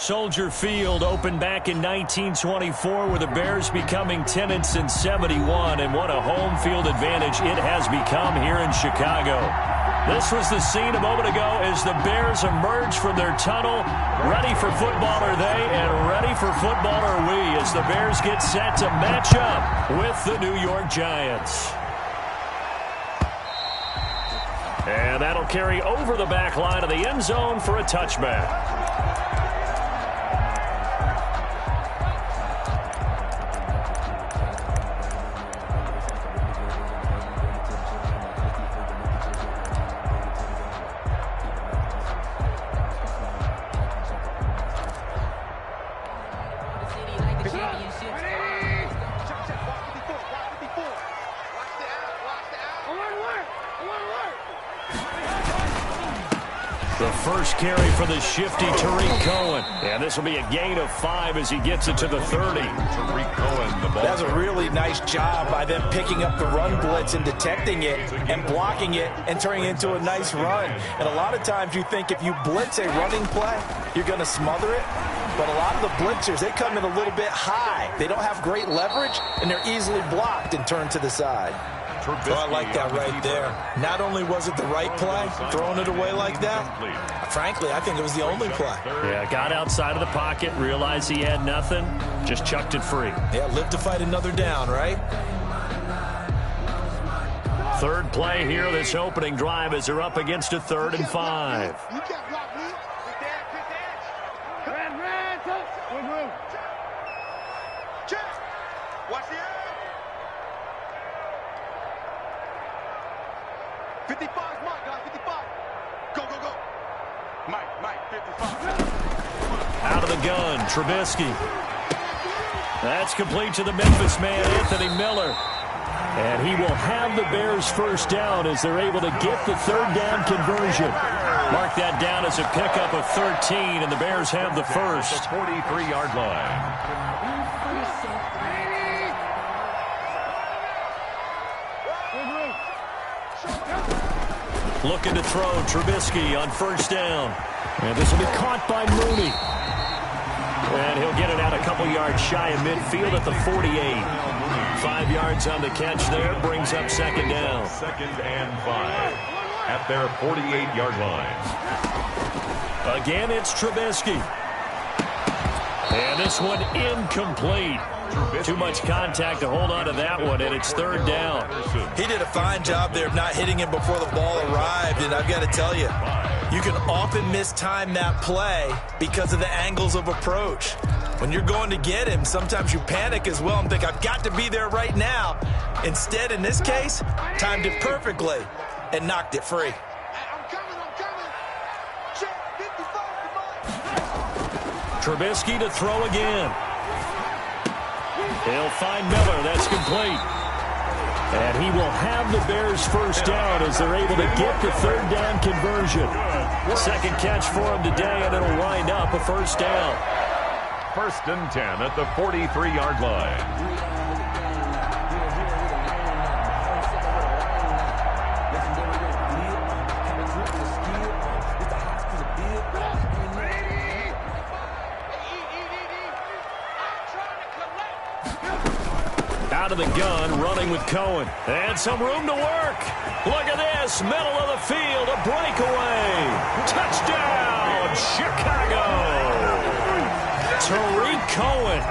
Soldier Field opened back in 1924 with the Bears becoming tenants in 71, and what a home field advantage it has become here in Chicago. This was the scene a moment ago as the Bears emerge from their tunnel. Ready for football are they, and ready for football are we as the Bears get set to match up with the New York Giants. And that'll carry over the back line of the end zone for a touchback. The first carry for the shifty Tariq Cohen. And this will be a gain of 5 as he gets it to the 30. Tariq Cohen, the ball. That's a really nice job by them picking up the run blitz and detecting it and blocking it and turning it into a nice run. And a lot of times you think if you blitz a running play, you're going to smother it. But a lot of the blitzers, they come in a little bit high. They don't have great leverage, and they're easily blocked and turned to the side. Oh, I like that right there. Not only was it the right play, throwing it away like that, frankly, I think it was the only play. Yeah, got outside of the pocket, realized he had nothing, just chucked it free. Yeah, live to fight another down, right? Third play here, this opening drive as they're up against a 3rd and 5. Watch the 55, Mike, guys, 55. Go, go, go. Mike, 55. Out of the gun, Trubisky. That's complete to the Memphis man, Anthony Miller. And he will have the Bears first down as they're able to get the 3rd down conversion. Mark that down as a pickup of 13, and the Bears have the first. 43-yard line. Looking to throw, Trubisky on first down. And this will be caught by Mooney. And he'll get it out a couple yards shy of midfield at the 48. 5 yards on the catch there, brings up 2nd down. 2nd and 5 at their 48-yard line. Again, it's Trubisky. And this one incomplete. Too much contact to hold on to that one, and it's 3rd down. He did a fine job there of not hitting him before the ball arrived, and I've got to tell you, you can often mistime that play because of the angles of approach. When you're going to get him, sometimes you panic as well and think, I've got to be there right now. Instead, in this case, timed it perfectly and knocked it free. Trubisky to throw again. He'll find Miller. That's complete. And he will have the Bears first down as they're able to get the 3rd down conversion. 2nd catch for him today, and it'll wind up a first down. 1st and 10 at the 43-yard line. Out of the gun, running with Cohen. And some room to work. Look at this, middle of the field, a breakaway. Touchdown, Chicago. Tariq Cohen,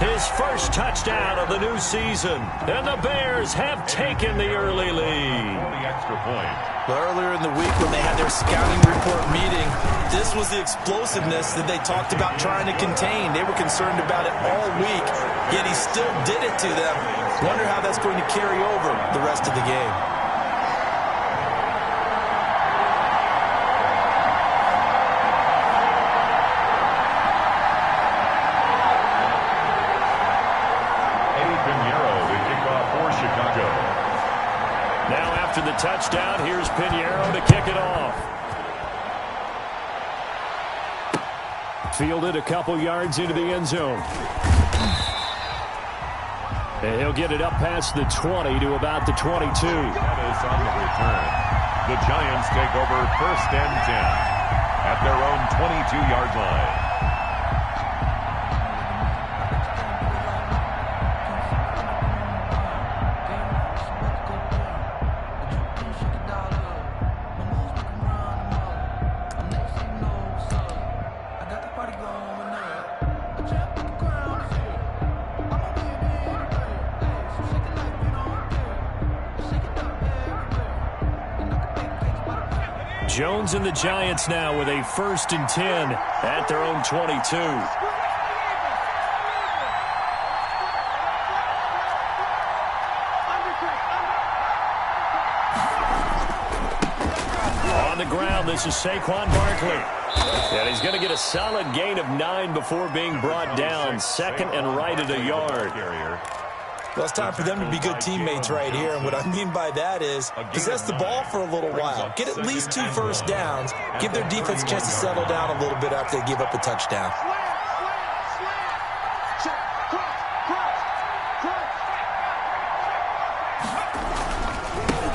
his first touchdown of the new season. And the Bears have taken the early lead. The extra point. Earlier in the week when they had their scouting report meeting, this was the explosiveness that they talked about trying to contain. They were concerned about it all week, yet he still did it to them. Wonder how that's going to carry over the rest of the game. After the touchdown, here's Pinheiro to kick it off. Fielded a couple yards into the end zone. And he'll get it up past the 20 to about the 22. That is on the return. The Giants take over 1st and 10 at their own 22-yard line. Jones and the Giants now with a 1st and 10 at their own 22. On the ground, this is Saquon Barkley. And he's going to get a solid gain of 9 before being brought down. 2nd and right at a yard. Well, it's time for them to be good teammates right here. And what I mean by that is possess the ball for a little while. Get at least 2 first downs. Give their defense a chance to settle down a little bit after they give up a touchdown.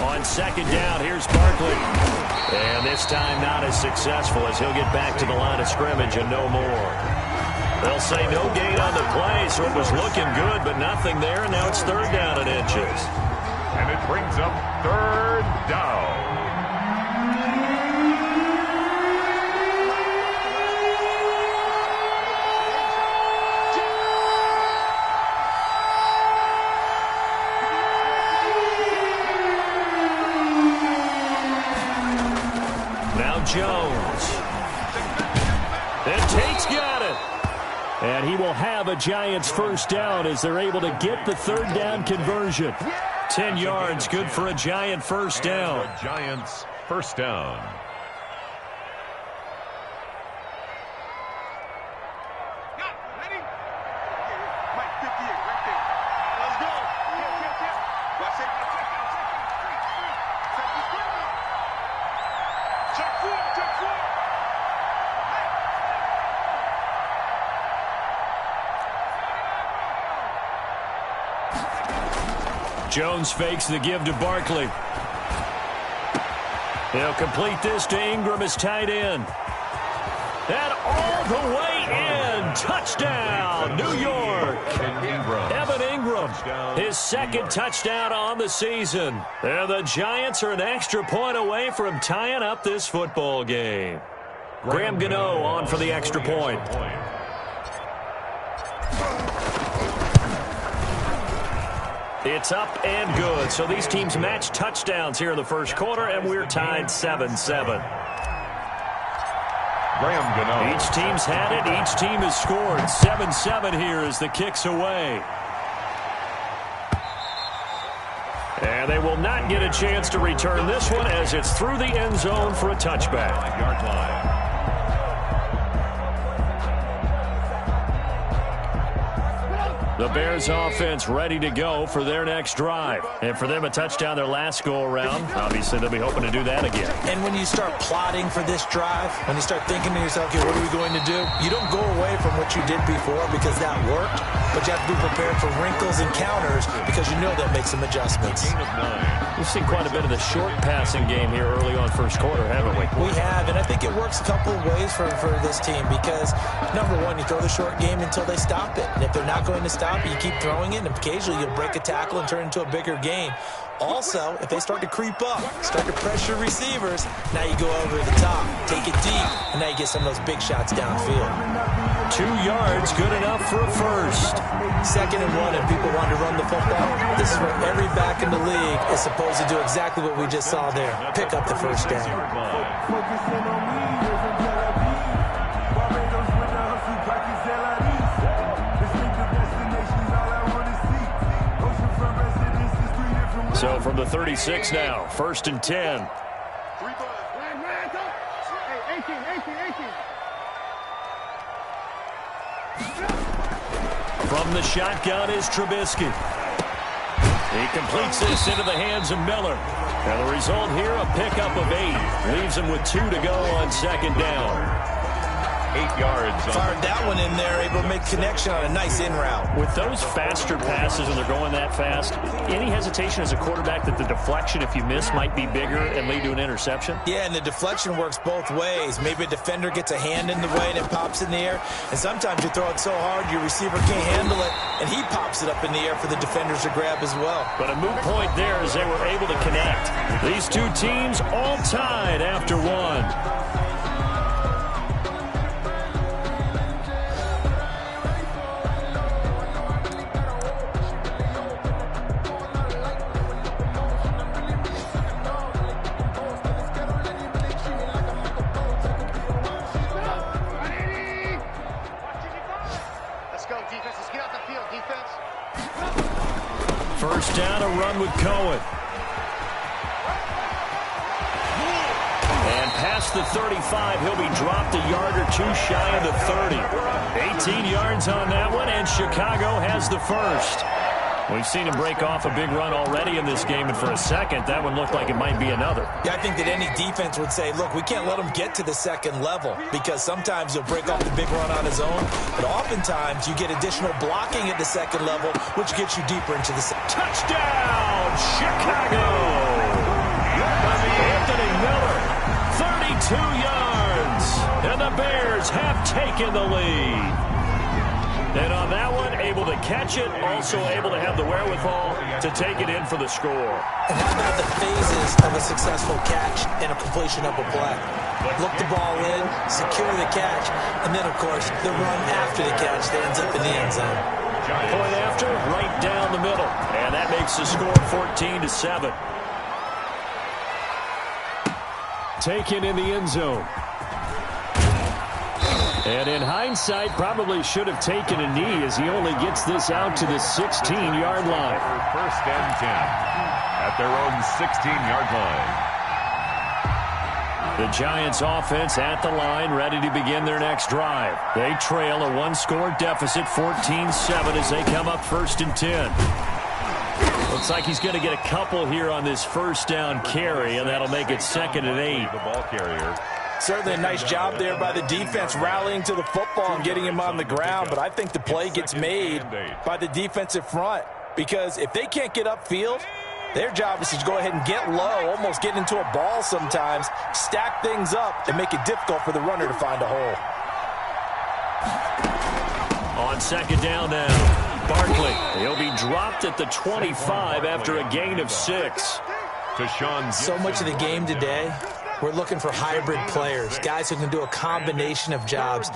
On 2nd down, here's Barkley. And this time not as successful as he'll get back to the line of scrimmage and no more. They'll say no gain on the play, so it was looking good, but nothing there, and now it's 3rd down and inches. And it brings up 3rd down. Now Jones. And Tate's got it. And he will have a Giants 1st down as they're able to get the 3rd down conversion. 10 yards, good for a Giant 1st down. The Giants 1st down. Ready? Mike, 58, right there. Let's go. Watch it. Check 4, check 4. Jones fakes the give to Barkley. He'll complete this to Ingram as tight end. And all the way in. Touchdown, New York. Evan Ingram, his 2nd touchdown on the season. And the Giants are an extra point away from tying up this football game. Graham Gano on for the extra point. It's up and good. So these teams match touchdowns here in the 1st quarter, and we're tied 7-7. Graham Gano. Each team's had it. Each team has scored. 7-7 here as the kick's away. And they will not get a chance to return this one as it's through the end zone for a touchback. 5-yard line. The Bears offense ready to go for their next drive. And for them, a touchdown their last go-around. Obviously, they'll be hoping to do that again. And when you start plotting for this drive, when you start thinking to yourself, okay, what are we going to do? You don't go away from what you did before because that worked, but you have to be prepared for wrinkles and counters because you know they'll make some adjustments. We've seen quite a bit of the short passing game here early on 1st quarter, haven't we? We have, and I think it works a couple of ways for this team because, number one, you throw the short game until they stop it. And if they're not going to stop it, you keep throwing it, and occasionally you'll break a tackle and turn it into a bigger game. Also, if they start to creep up, start to pressure receivers, now you go over the top, take it deep, and now you get some of those big shots downfield. 2 yards, good enough for a 1st. 2nd and 1, and people want to run the football. This is where every back in the league is supposed to do exactly what we just saw there. Pick up the 1st down. So from the 36 now, 1st and 10. From the shotgun is Trubisky. He completes this into the hands of Miller. And the result here, a pickup of 8. Leaves him with 2 to go on 2nd down. 8 yards. Fired that one in there, able to make connection on a nice in route. With those faster passes and they're going that fast, any hesitation as a quarterback that the deflection, if you miss, might be bigger and lead to an interception? Yeah, and the deflection works both ways. Maybe a defender gets a hand in the way and it pops in the air. And sometimes you throw it so hard your receiver can't handle it, and he pops it up in the air for the defenders to grab as well. But a moot point there as they were able to connect. These two teams all tied after one. down, a run with Cohen. And past the 35, he'll be dropped a yard or two shy of the 30. 18 yards on that one, and Chicago has the first. We've seen him break off a big run already in this game, and for a second, that one looked like it might be another. Yeah, I think that any defense would say, look, we can't let him get to the second level, because sometimes he'll break off the big run on his own, but oftentimes you get additional blocking at the second level, which gets you deeper into the touchdown, Chicago! Anthony Miller, 32 yards, and the Bears have taken the lead. And on that one, able to catch it, also able to have the wherewithal to take it in for the score. And how about the phases of a successful catch and a completion of a play? Look the ball in, secure the catch, and then, of course, the run after the catch that ends up in the end zone. Point after, right down the middle. And that makes the score 14-7. Taken in the end zone. And in hindsight, probably should have taken a knee as he only gets this out to the 16-yard line. First and 10 at their own 16-yard line. The Giants offense at the line, ready to begin their next drive. They trail a one-score deficit, 14-7, as they come up first and 10. Looks like he's going to get a couple here on this first down carry, and that'll make it 2nd and 8. The ball carrier. Certainly a nice job there by the defense rallying to the football and getting him on the ground, but I think the play gets made by the defensive front, because if they can't get upfield, their job is to go ahead and get low, almost get into a ball sometimes, stack things up, and make it difficult for the runner to find a hole. On second down now, Barkley. He'll be dropped at the 25 after a gain of 6. So much of the game today, we're looking for hybrid players, guys who can do a combination of jobs.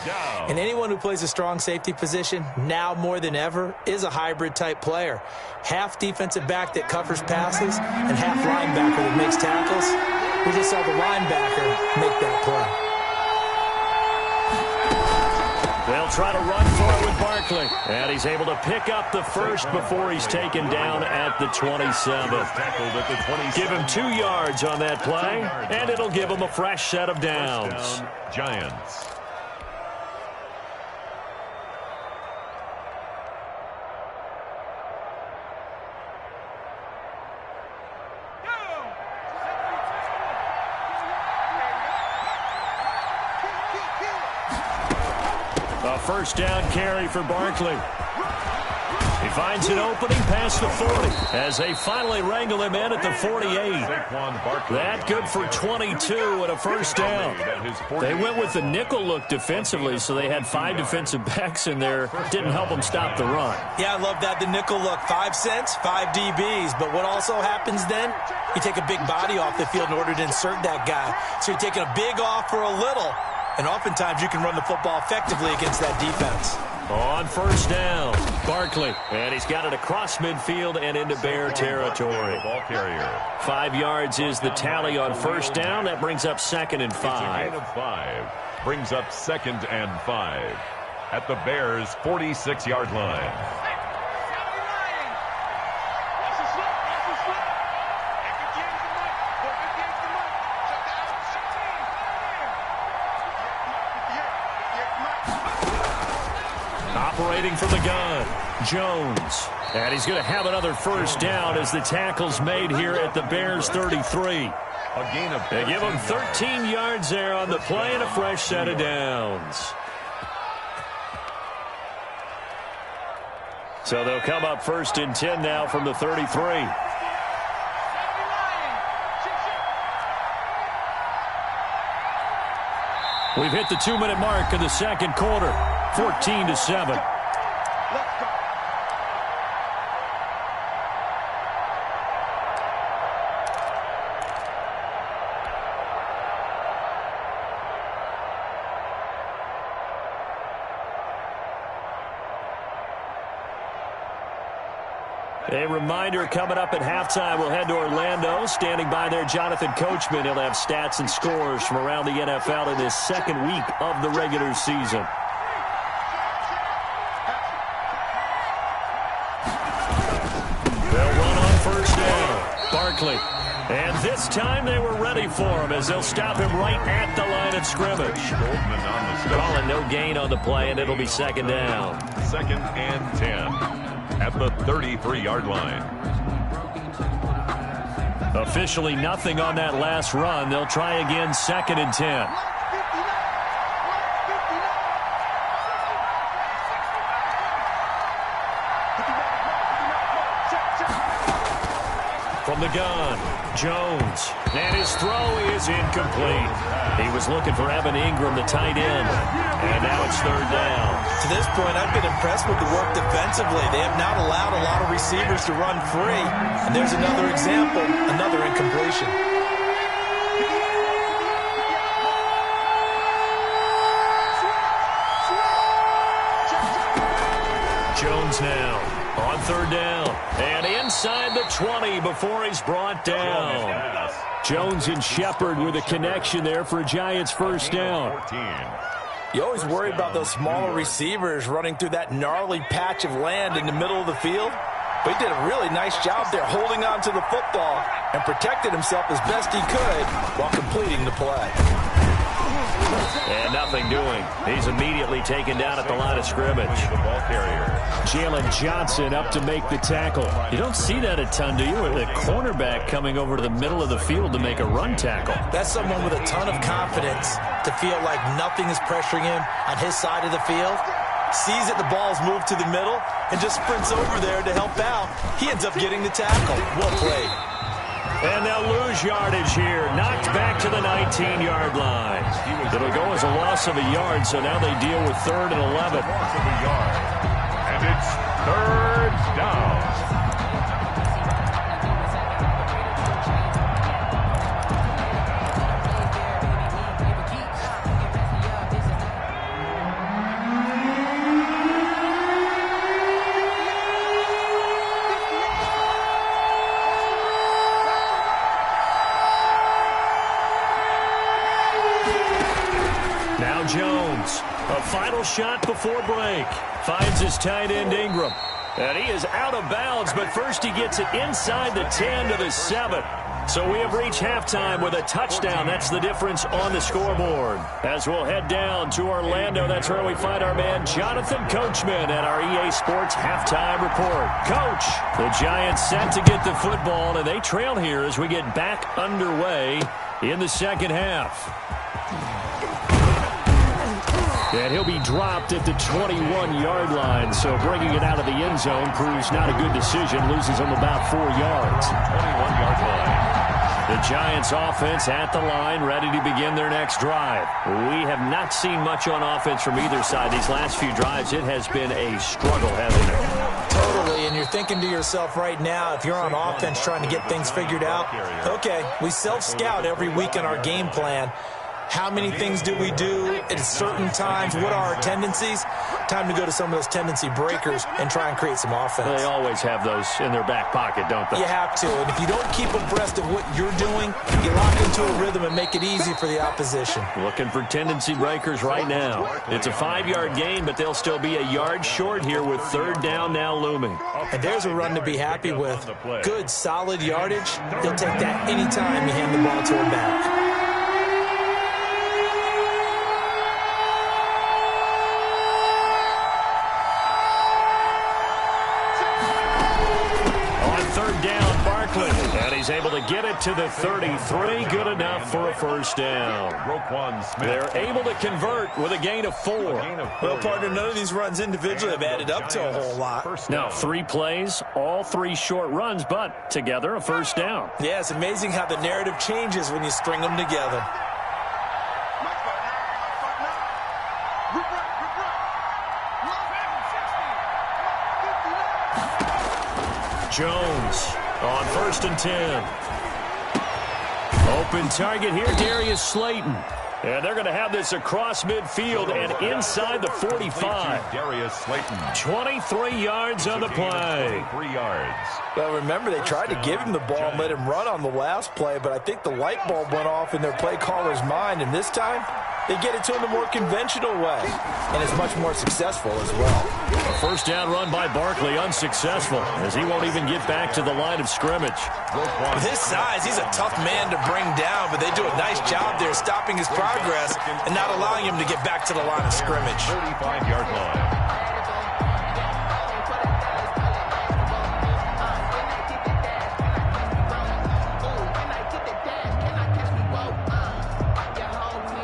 And anyone who plays a strong safety position, now more than ever, is a hybrid-type player. Half defensive back that covers passes and half linebacker that makes tackles. We just saw the linebacker make that play. They'll try to run for it with Barkley. And he's able to pick up the first before he's taken down at the 27. Give him 2 yards on that play, and it'll give him a fresh set of downs. Giants. A first down carry for Barkley. He finds an opening past the 40 as they finally wrangle him in at the 48. That good for 22 and a first down. They went with the nickel look defensively, so they had 5 defensive backs in there. Didn't help them stop the run. Yeah, I love that, the nickel look. 5 cents, 5 DBs. But what also happens then? You take a big body off the field in order to insert that guy. So you're taking a big off for a little. And oftentimes you can run the football effectively against that defense. On first down, Barkley. And he's got it across midfield and into Bear territory. Ball carrier. 5 yards is the tally on first down. That brings up 2nd and 5. It's a gain of 5. Brings up 2nd and 5 at the Bears' 46-yard line. Operating from the gun, Jones. And he's going to have another first down as the tackle's made here at the Bears' 33. A gain of they give him 13 yards there on the play and a fresh set of downs. So they'll come up first and 10 now from the 33. We've hit the 2-minute mark of the second quarter. 14-7. A reminder coming up at halftime, we'll head to Orlando. Standing by there, Jonathan Coachman. He'll have stats and scores from around the NFL in this second week of the regular season. They'll run on Barkley. And this time they were ready for him as they'll stop him right at the line of scrimmage. Calling no gain on the play, and it'll be second down. 2nd and 10 at the 33-yard line. Officially nothing on that last run. They'll try again 2nd and 10. From the gun, Jones. And his throw is incomplete. He was looking for Evan Ingram, the tight end. And now it's 3rd down. To this point, I've been impressed with the work defensively. They have not allowed a lot of receivers to run free. And there's another example, another incompletion. Jones now on 3rd down. And inside the 20 before he's brought down. Jones and Shepard with a connection there for a Giants first down. You always worry about those smaller receivers running through that gnarly patch of land in the middle of the field. But he did a really nice job there holding on to the football and protected himself as best he could while completing the play. And nothing doing. He's immediately taken down at the line of scrimmage. Jalen Johnson up to make the tackle. You don't see that a ton, do you? With a cornerback coming over to the middle of the field to make a run tackle. That's someone with a ton of confidence to feel like nothing is pressuring him on his side of the field. Sees that the ball's moved to the middle and just sprints over there to help out. He ends up getting the tackle. Well played. And they'll lose yardage here. Knocked back to the 19-yard line. It'll go as a loss of a yard, so now they deal with 3rd and 11. And it's 3rd down. Jones, a final shot before break. Finds his tight end Ingram. And he is out of bounds, but first he gets it inside the 10 to the 7. So we have reached halftime with a touchdown. That's the difference on the scoreboard. As we'll head down to Orlando, that's where we find our man Jonathan Coachman at our EA Sports Halftime Report. Coach, the Giants set to get the football, and they trail here as we get back underway in the second half. And he'll be dropped at the 21-yard line, so bringing it out of the end zone proves not a good decision, loses him about 4 yards. 21-yard line. The Giants offense at the line, ready to begin their next drive. We have not seen much on offense from either side these last few drives. It has been a struggle, hasn't it? Totally, and you're thinking to yourself right now, if you're on offense trying to get things figured out, okay, we self-scout every week in our game plan. How many things do we do at certain times? What are our tendencies? Time to go to some of those tendency breakers and try and create some offense. They always have those in their back pocket, don't they? You have to. And if you don't keep abreast of what you're doing, you lock into a rhythm and make it easy for the opposition. Looking for tendency breakers right now. It's a 5-yard gain, but they'll still be a yard short here with 3rd down now looming. And there's a run to be happy with. Good, solid yardage. He'll take that anytime you hand the ball to him back. And he's able to get it to the 33. Good enough for a first down. They're able to convert with a gain of 4. Well, partner, none of these runs individually have added up to a whole lot. Now, 3 plays, all 3 short runs, but together a first down. Yeah, it's amazing how the narrative changes when you string them together. Jones on 1st and 10. Open target here, Darius Slayton. And they're going to have this across midfield and inside the 45. Darius Slayton. 23 yards on the play. 3 yards. Well, remember, they tried to give him the ball and let him run on the last play, but I think the light bulb went off in their play caller's mind, and this time They get it to him the more conventional way, and it's much more successful as well. A first down run by Barkley, unsuccessful, as he won't even get back to the line of scrimmage. With his size, he's a tough man to bring down, but they do a nice job there stopping his progress and not allowing him to get back to the line of scrimmage. 35-yard line.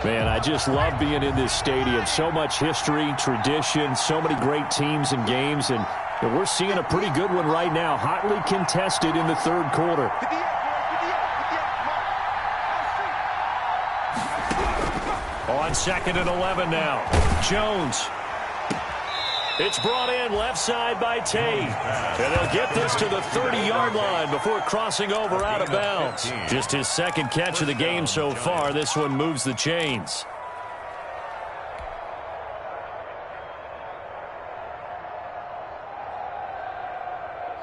Man, I just love being in this stadium. So much history, tradition, so many great teams and games, and we're seeing a pretty good one right now, hotly contested in the third quarter. On 2nd and 11 now. Jones. It's brought in left side by Tate. And they'll get this to the 30-yard line before crossing over out of bounds. Just his second catch of the game so far. This one moves the chains.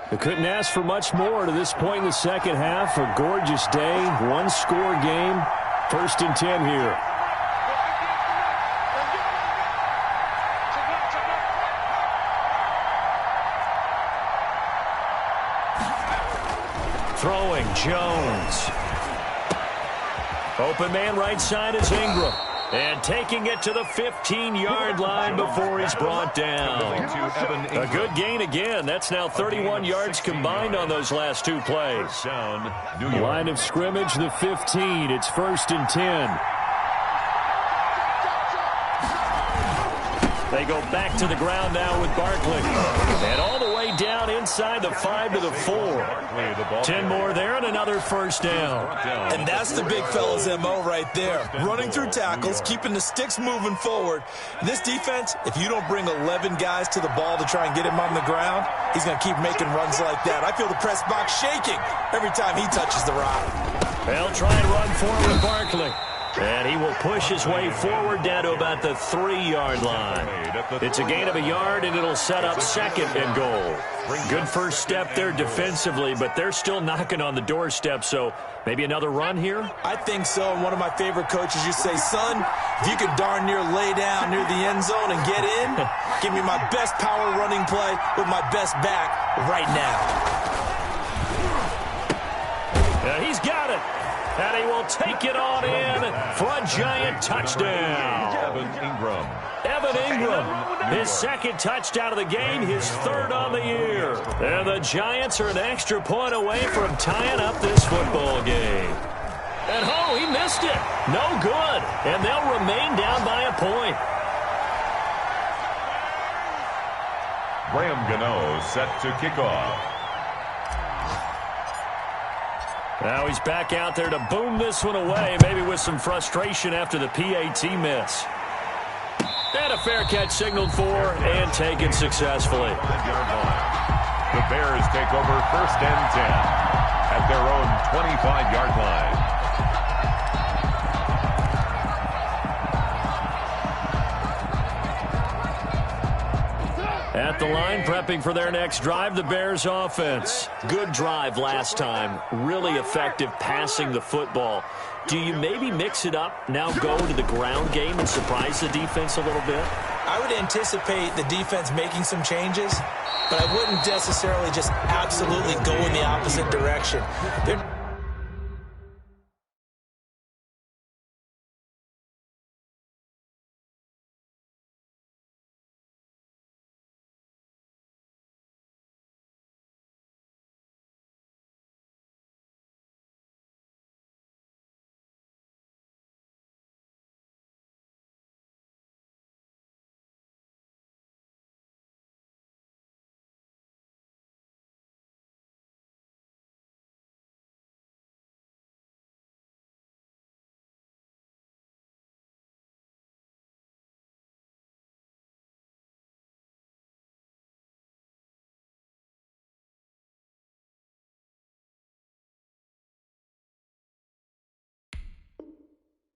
They couldn't ask for much more to this point in the second half. A gorgeous day, one-score game. 1st and 10 here. Throwing, Jones. Open man right side is Ingram. And taking it to the 15-yard line before he's brought down. A good gain again. That's now 31 yards combined on those last two plays. Line of scrimmage, the 15. It's 1st and 10. They go back to the ground now with Barkley. And all the way down inside the 5 to the 4. 10 more there and another first down. And that's the big fella's MO right there. Running through tackles, keeping the sticks moving forward. This defense, if you don't bring 11 guys to the ball to try and get him on the ground, he's going to keep making runs like that. I feel the press box shaking every time he touches the rock. They'll try and run forward with Barkley. And he will push his way forward down to about the 3-yard line. It's a gain of a yard, and it'll set up 2nd and goal. Good first step there defensively, but they're still knocking on the doorstep, so maybe another run here? I think so, and one of my favorite coaches used to say, son, if you can darn near lay down near the end zone and get in, give me my best power running play with my best back right now. Yeah, he's got it. And he will take it on in for a giant touchdown. Evan Ingram, his second touchdown of the game, his 3rd on the year. And the Giants are an extra point away from tying up this football game. And oh, he missed it. No good. And they'll remain down by a point. Graham Gano set to kick off. Now he's back out there to boom this one away, maybe with some frustration after the PAT miss. And a fair catch signaled for and taken successfully. The Bears take over 1st and 10 at their own 25-yard line. At the line, prepping for their next drive, the Bears offense. Good drive last time. Really effective passing the football. Do you maybe mix it up, now go to the ground game and surprise the defense a little bit? I would anticipate the defense making some changes, but I wouldn't necessarily just absolutely go in the opposite direction.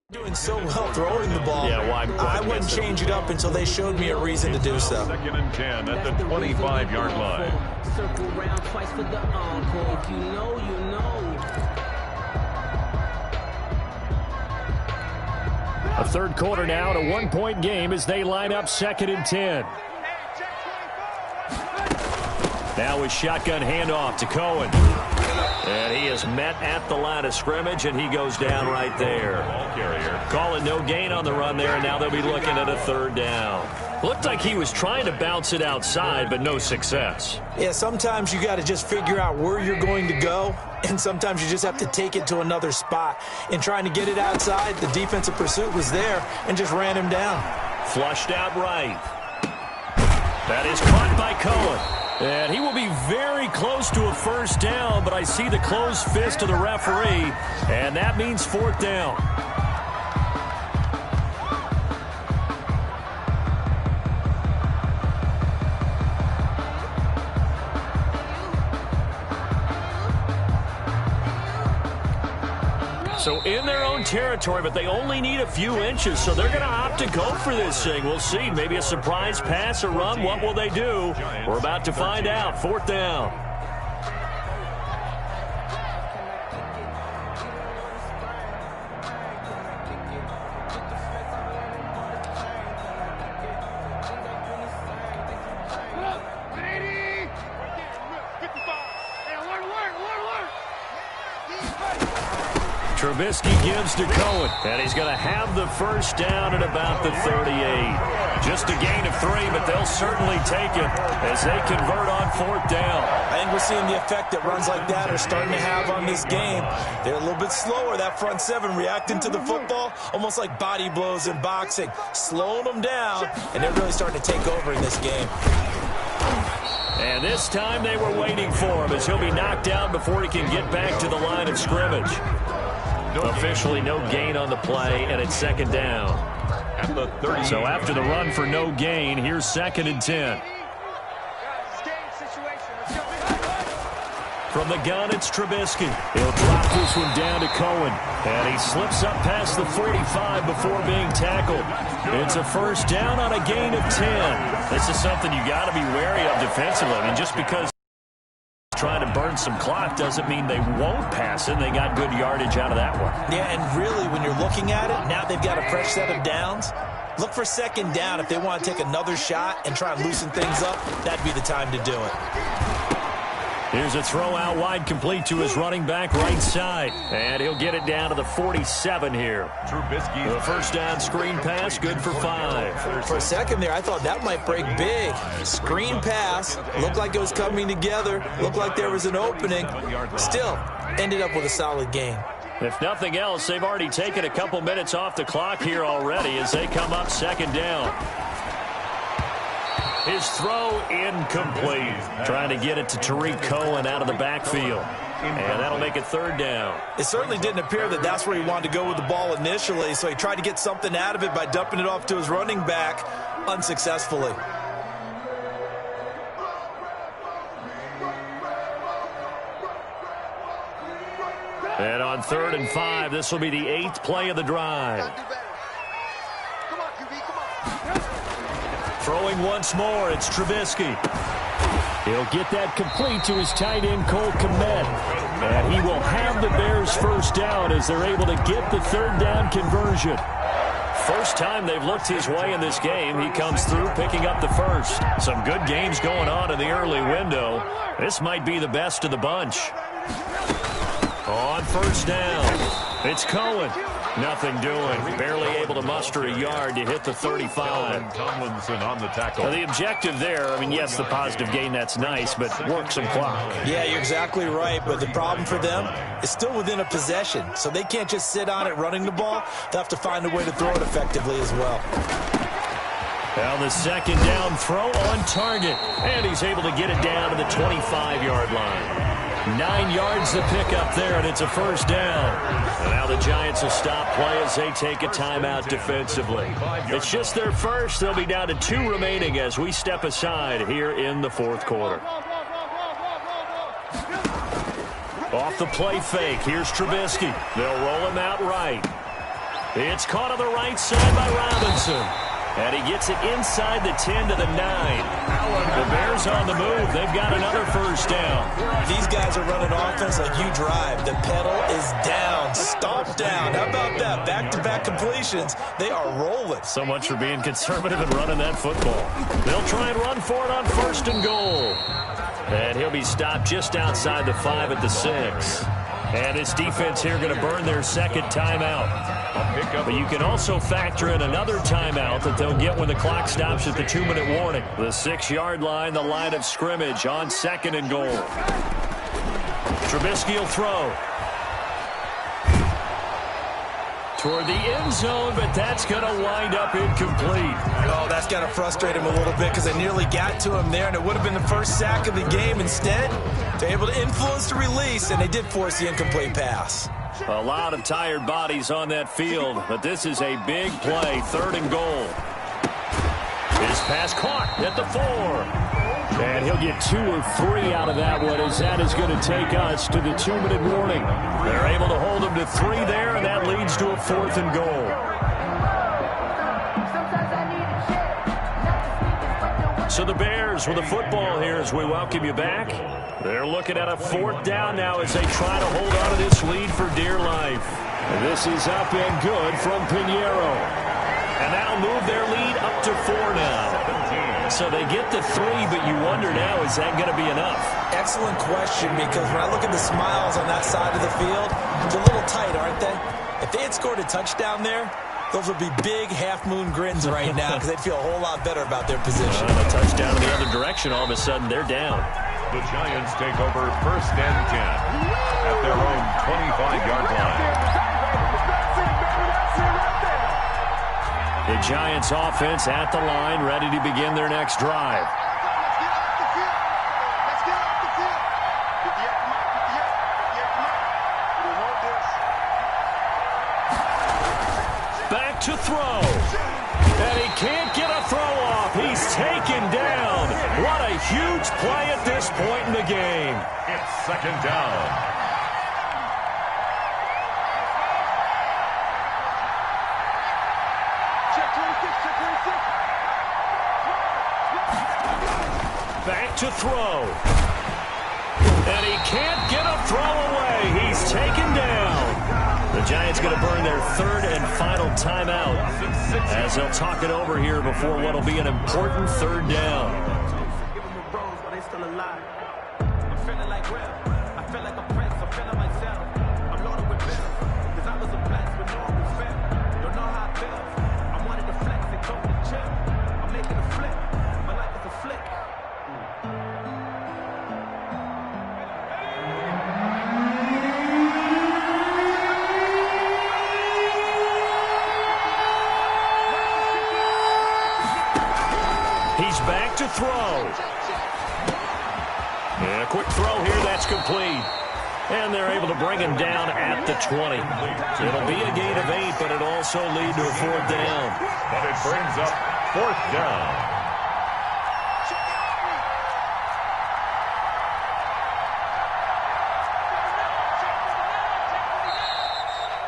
Doing so well throwing the ball. Yeah, why I wouldn't change it up until they showed me a reason to do so. 2nd and 10 at the 25-yard line. Circle round twice for the encore. If you know, you know. A third quarter now and a one-point game as they line up 2nd and 10. Now a shotgun handoff to Cohen. And he is met at the line of scrimmage, and he goes down right there. Call it no gain on the run there, and now they'll be looking at a 3rd down. Looked like he was trying to bounce it outside, but no success. Yeah, sometimes you got to just figure out where you're going to go, and sometimes you just have to take it to another spot. In trying to get it outside, the defensive pursuit was there and just ran him down. Flushed out right. That is caught by Cohen. And he will be very close to a 1st down, but I see the closed fist of the referee, and that means 4th down. So in their own territory, but they only need a few inches, so they're going to opt to go for this thing. We'll see. Maybe a surprise pass or run. What will they do? We're about to find out. 4th down. Trubisky gives to Cohen, and he's going to have the 1st down at about the 38. Just a gain of 3, but they'll certainly take it as they convert on 4th down. I think we're seeing the effect that runs like that are starting to have on this game. They're a little bit slower, that front 7, reacting to the football, almost like body blows in boxing, slowing them down, and they're really starting to take over in this game. And this time they were waiting for him as he'll be knocked down before he can get back to the line of scrimmage. Officially no gain on the play, and it's 2nd down. At the 30. So after the run for no gain, here's 2nd and 10. From the gun, it's Trubisky. He'll drop this one down to Cohen. And he slips up past the 45 before being tackled. It's a 1st down on a gain of 10. This is something you got to be wary of defensively. I mean, just because trying to burn some clock doesn't mean they won't pass it. They got good yardage out of that one. Yeah, and really, when you're looking at it, now they've got a fresh set of downs. Look for 2nd down. If they want to take another shot and try and loosen things up, that'd be the time to do it. Here's a throw out wide, complete to his running back right side. And he'll get it down to the 47 here. Trubisky. The 1st down screen pass, good for 5. For a second there, I thought that might break big. Screen pass, looked like it was coming together, looked like there was an opening. Still, ended up with a solid gain. If nothing else, they've already taken a couple minutes off the clock here already as they come up 2nd down. His throw incomplete. Trying to get it to Tariq Cohen out of the backfield. And that'll make it 3rd down. It certainly didn't appear that that's where he wanted to go with the ball initially, so he tried to get something out of it by dumping it off to his running back unsuccessfully. And on 3rd and 5, this will be the 8th play of the drive. Throwing once more, it's Trubisky. He'll get that complete to his tight end, Cole Kmet. And he will have the Bears' 1st down as they're able to get the 3rd down conversion. First time they've looked his way in this game. He comes through picking up the 1st. Some good games going on in the early window. This might be the best of the bunch. On 1st down, it's Cohen. Nothing doing. Barely able to muster a yard to hit the 35. Tomlinson on the tackle. Now, the objective there, I mean, yes, the positive gain, that's nice, but work some clock. Yeah, you're exactly right, but the problem for them is still within a possession, so they can't just sit on it running the ball. They'll have to find a way to throw it effectively as well. Now the 2nd down throw on target, and he's able to get it down to the 25-yard line. 9 yards to pick up there, and it's a 1st down. And now the Giants will stop play as they take a timeout defensively. It's just their 1st. They'll be down to 2 remaining as we step aside here in the 4th quarter. Off the play fake, here's Trubisky. They'll roll him out right. It's caught on the right side by Robinson. And he gets it inside the 10 to the 9. The Bears on the move. They've got another first down. These guys are running offense like you drive. The pedal is down, stomp down. How about that? Back-to-back completions. They are rolling. So much for being conservative and running that football. They'll try and run for it on first and goal. And he'll be stopped just outside the 5 at the 6. And this defense here going to burn their second timeout. But you can also factor in another timeout that they'll get when the clock stops at the 2-minute warning. The 6-yard line, the line of scrimmage on second and goal. Trubisky will throw. Toward the end zone, but that's going to wind up incomplete. Oh, that's got to frustrate him a little bit because they nearly got to him there, and it would have been the first sack of the game. Instead, they're able to influence the release, and they did force the incomplete pass. A lot of tired bodies on that field, but this is a big play, third and goal. His pass caught at the 4. And he'll get 2 or 3 out of that one, as that is going to take us to the 2-minute warning. They're able to hold him to 3 there, and that leads to a 4th and goal. So the Bears with the football here as we welcome you back. They're looking at a 4th down now as they try to hold on to this lead for dear life. And this is up and good from Pinheiro. And that'll move their lead up to 4 now. So they get the 3, but you wonder now, is that going to be enough? Excellent question, because when I look at the smiles on that side of the field, they're a little tight, aren't they? If they had scored a touchdown there, those would be big half-moon grins right now because they'd feel a whole lot better about their position. A touchdown in the other direction, all of a sudden they're down. The Giants take over first and 10 at their own 25-yard line. The Giants offense at the line, ready to begin their next drive. Back to throw. And he can't get a throw off. He's taken down. What a huge play at this point in the game. It's second down. Back to throw. And he can't get a throw away. He's taken down. The Giants going to burn their 3rd and final timeout as they'll talk it over here before what will be an important 3rd down. Back to throw. And a quick throw here, that's complete. And they're able to bring him down at the 20. It'll be a gain of 8, but it'll also lead to a 4th down. But it brings up 4th down.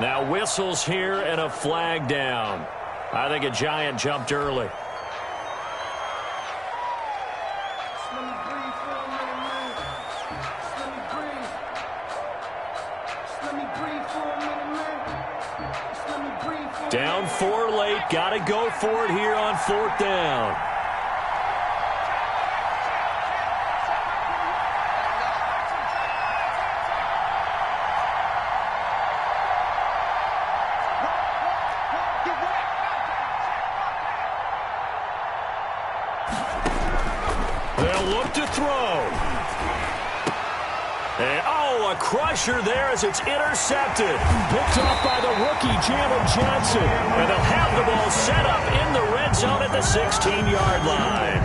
Now whistles here and a flag down. I think a Giant jumped early. Down 4 late. Got to go for it here on 4th down. They'll look to throw. And, a crusher there as it's intercepted. Picked off by the rookie, Jalen Johnson. And they'll have the ball set up in the red zone at the 16-yard line.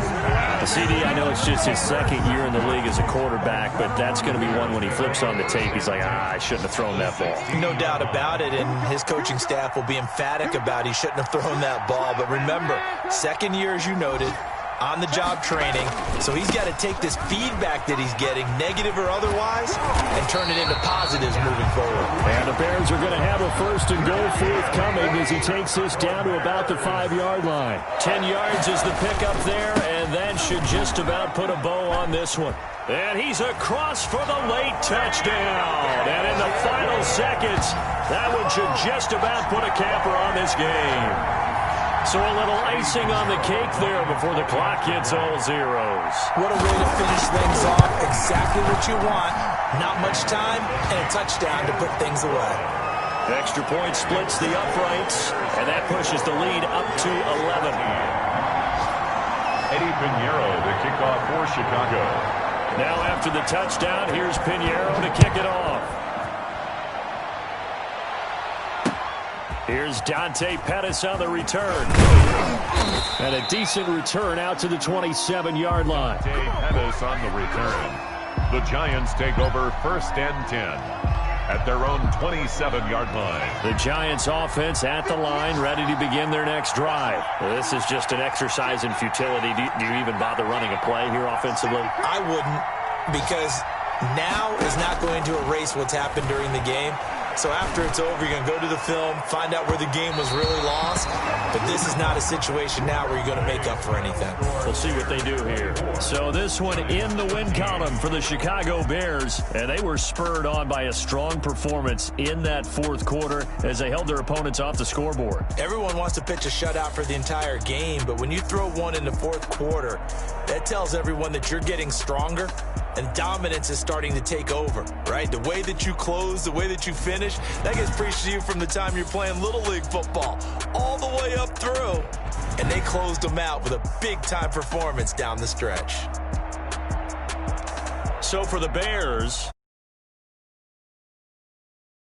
CD, I know it's just his 2nd year in the league as a quarterback, but that's going to be one when he flips on the tape. He's like, I shouldn't have thrown that ball. No doubt about it, and his coaching staff will be emphatic about he shouldn't have thrown that ball. But remember, 2nd year, as you noted, on-the-job training. So he's got to take this feedback that he's getting, negative or otherwise, and turn it into positives moving forward. And the Bears are going to have a first and goal forthcoming as he takes this down to about the 5-yard line. 10 yards is the pickup there, and that should just about put a bow on this one. And he's across for the late touchdown. And in the final seconds, that one should just about put a capper on this game. So a little icing on the cake there before the clock hits all zeros. What a way to finish things off. Exactly what you want. Not much time and a touchdown to put things away. Extra point splits the uprights, and that pushes the lead up to 11. Eddie Pinheiro to kick off for Chicago. Now after the touchdown, here's Pinheiro to kick it off. Here's Dante Pettis on the return. And a decent return out to the 27-yard line. Dante Pettis on the return. The Giants take over first and 10 at their own 27-yard line. The Giants offense at the line, ready to begin their next drive. This is just an exercise in futility. Do you even bother running a play here offensively? I wouldn't, because now is not going to erase what's happened during the game. So after it's over, you're going to go to the film, find out where the game was really lost. But this is not a situation now where you're going to make up for anything. We'll see what they do here. So this one in the win column for the Chicago Bears. And they were spurred on by a strong performance in that fourth quarter as they held their opponents off the scoreboard. Everyone wants to pitch a shutout for the entire game, but when you throw one in the fourth quarter, that tells everyone that you're getting stronger and dominance is starting to take over, right? The way that you close, the way that you finish, that gets preached to you from the time you're playing Little League football all the way up through. And they closed them out with a big-time performance down the stretch. So for the Bears,